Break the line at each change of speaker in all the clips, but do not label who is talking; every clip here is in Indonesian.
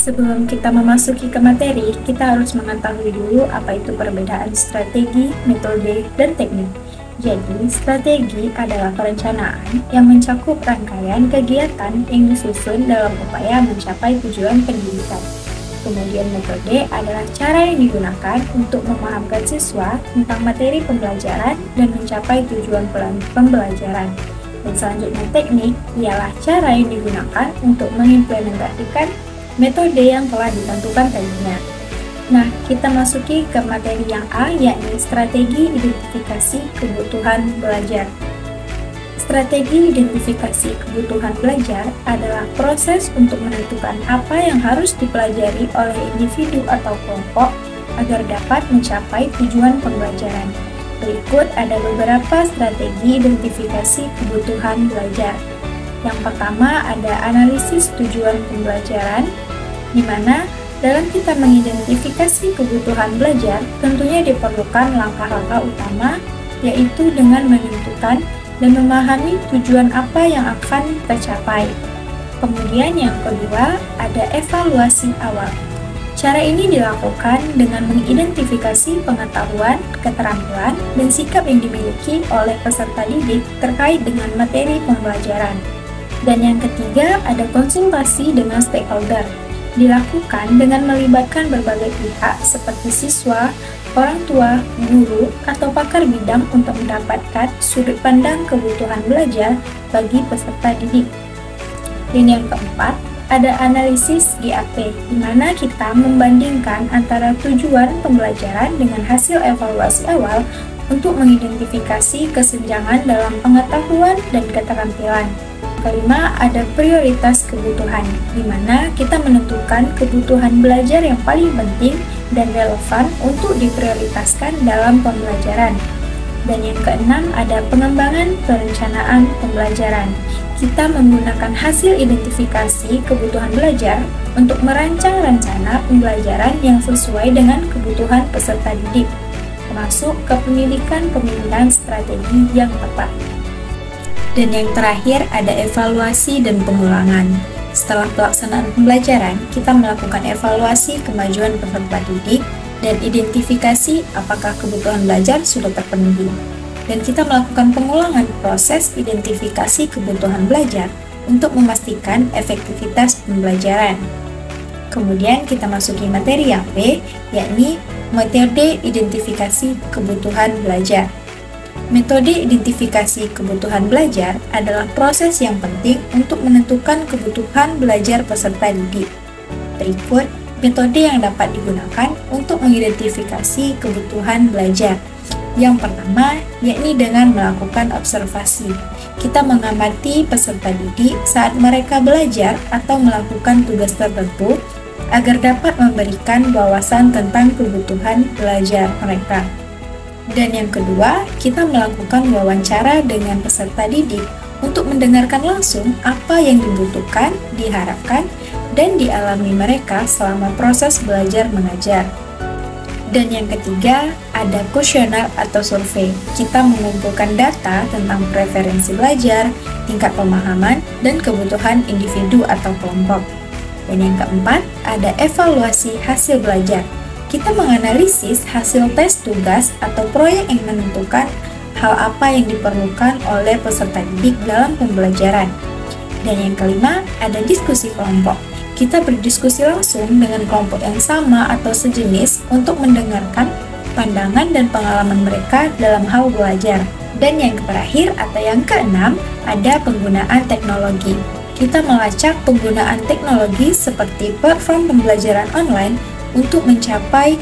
Sebelum kita memasuki ke materi, kita harus mengetahui dulu apa itu perbedaan strategi, metode, dan teknik. Jadi, strategi adalah perencanaan yang mencakup rangkaian kegiatan yang disusun dalam upaya mencapai tujuan pendidikan. Kemudian metode adalah cara yang digunakan untuk memahamkan siswa tentang materi pembelajaran dan mencapai tujuan pembelajaran. Dan selanjutnya teknik ialah cara yang digunakan untuk mengimplementasikan metode yang telah ditentukan tadinya. Nah, kita masuki ke materi yang A, yakni strategi identifikasi kebutuhan belajar. Strategi identifikasi kebutuhan belajar adalah proses untuk menentukan apa yang harus dipelajari oleh individu atau kelompok agar dapat mencapai tujuan pembelajaran. Berikut ada beberapa strategi identifikasi kebutuhan belajar. Yang pertama ada analisis tujuan pembelajaran, di mana dalam kita mengidentifikasi kebutuhan belajar, tentunya diperlukan langkah-langkah utama, yaitu dengan menentukan dan memahami tujuan apa yang akan kita capai. Kemudian yang kedua, ada evaluasi awal. Cara ini dilakukan dengan mengidentifikasi pengetahuan, keterampilan, dan sikap yang dimiliki oleh peserta didik terkait dengan materi pembelajaran. Dan yang ketiga, ada konsultasi dengan stakeholder. Dilakukan dengan melibatkan berbagai pihak seperti siswa, orang tua, guru, atau pakar bidang untuk mendapatkan sudut pandang kebutuhan belajar bagi peserta didik. Dan yang keempat, ada analisis GAP, di mana kita membandingkan antara tujuan pembelajaran dengan hasil evaluasi awal untuk mengidentifikasi kesenjangan dalam pengetahuan dan keterampilan. Kelima, ada prioritas kebutuhan, di mana kita menentukan kebutuhan belajar yang paling penting dan relevan untuk diprioritaskan dalam pembelajaran. Dan yang keenam, ada pengembangan perencanaan pembelajaran. Kita menggunakan hasil identifikasi kebutuhan belajar untuk merancang rencana pembelajaran yang sesuai dengan kebutuhan peserta didik, termasuk kepemilikan strategi yang tepat. Dan yang terakhir ada evaluasi dan pengulangan. Setelah pelaksanaan pembelajaran, kita melakukan evaluasi kemajuan peserta didik dan identifikasi apakah kebutuhan belajar sudah terpenuhi. Dan kita melakukan pengulangan proses identifikasi kebutuhan belajar untuk memastikan efektivitas pembelajaran. Kemudian kita masuki materi yang B, yakni metode identifikasi kebutuhan belajar. Metode identifikasi kebutuhan belajar adalah proses yang penting untuk menentukan kebutuhan belajar peserta didik. Berikut metode yang dapat digunakan untuk mengidentifikasi kebutuhan belajar. Yang pertama, yakni dengan melakukan observasi. Kita mengamati peserta didik saat mereka belajar atau melakukan tugas tertentu agar dapat memberikan wawasan tentang kebutuhan belajar mereka. Dan yang kedua, kita melakukan wawancara dengan peserta didik untuk mendengarkan langsung apa yang dibutuhkan, diharapkan, dan dialami mereka selama proses belajar mengajar. Dan yang ketiga, ada kuesioner atau survei. Kita mengumpulkan data tentang preferensi belajar, tingkat pemahaman, dan kebutuhan individu atau kelompok. Dan yang keempat, ada evaluasi hasil belajar. Kita menganalisis hasil tes tugas atau proyek yang menentukan hal apa yang diperlukan oleh peserta didik dalam pembelajaran. Dan yang kelima, ada diskusi kelompok. Kita berdiskusi langsung dengan kelompok yang sama atau sejenis untuk mendengarkan pandangan dan pengalaman mereka dalam hal belajar. Dan yang terakhir atau yang keenam, ada penggunaan teknologi. Kita melacak penggunaan teknologi seperti platform pembelajaran online untuk mencapai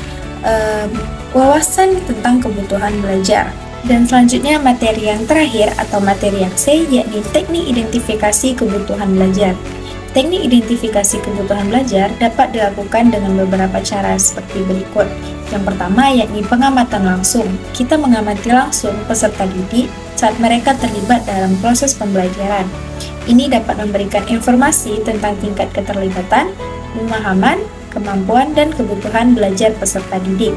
wawasan tentang kebutuhan belajar. Dan selanjutnya materi yang terakhir atau materi yang C, yakni teknik identifikasi kebutuhan belajar. Teknik identifikasi kebutuhan belajar dapat dilakukan dengan beberapa cara seperti berikut. Yang pertama yakni pengamatan langsung. Kita mengamati langsung peserta didik saat mereka terlibat dalam proses pembelajaran. Ini dapat memberikan informasi tentang tingkat keterlibatan, pemahaman, kemampuan, dan kebutuhan belajar peserta didik.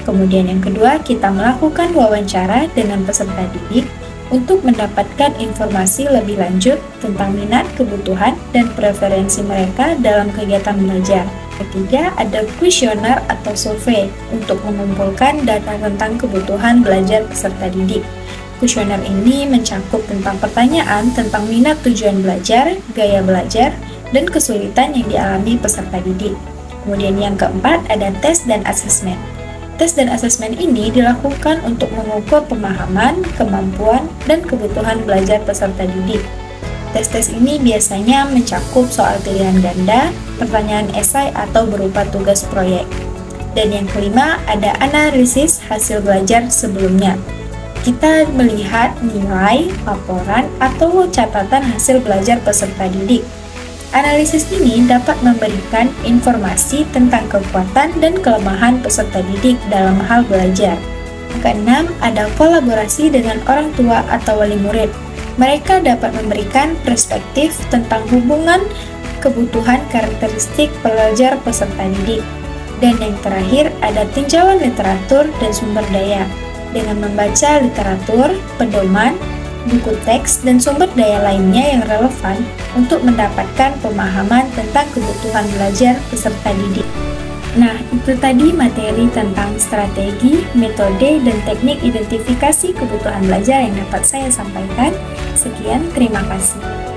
Kemudian yang kedua, kita melakukan wawancara dengan peserta didik untuk mendapatkan informasi lebih lanjut tentang minat, kebutuhan, dan preferensi mereka dalam kegiatan belajar. Ketiga, ada kuesioner atau survei untuk mengumpulkan data tentang kebutuhan belajar peserta didik. Kuesioner ini mencakup tentang pertanyaan tentang minat, tujuan belajar, gaya belajar, dan kesulitan yang dialami peserta didik. Kemudian yang keempat, ada tes dan asesmen. Tes dan asesmen ini dilakukan untuk mengukur pemahaman, kemampuan, dan kebutuhan belajar peserta didik. Tes-tes ini biasanya mencakup soal pilihan ganda, pertanyaan esai atau berupa tugas proyek. Dan yang kelima, ada analisis hasil belajar sebelumnya. Kita melihat nilai, laporan, atau catatan hasil belajar peserta didik. Analisis ini dapat memberikan informasi tentang kekuatan dan kelemahan peserta didik dalam hal belajar. Keenam, ada kolaborasi dengan orang tua atau wali murid. Mereka dapat memberikan perspektif tentang hubungan, kebutuhan, karakteristik pelajar peserta didik. Dan yang terakhir, ada tinjauan literatur dan sumber daya. Dengan membaca literatur, pedoman, buku teks, dan sumber daya lainnya yang relevan untuk mendapatkan pemahaman tentang kebutuhan belajar peserta didik. Nah, itu tadi materi tentang strategi, metode, dan teknik identifikasi kebutuhan belajar yang dapat saya sampaikan. Sekian, terima kasih.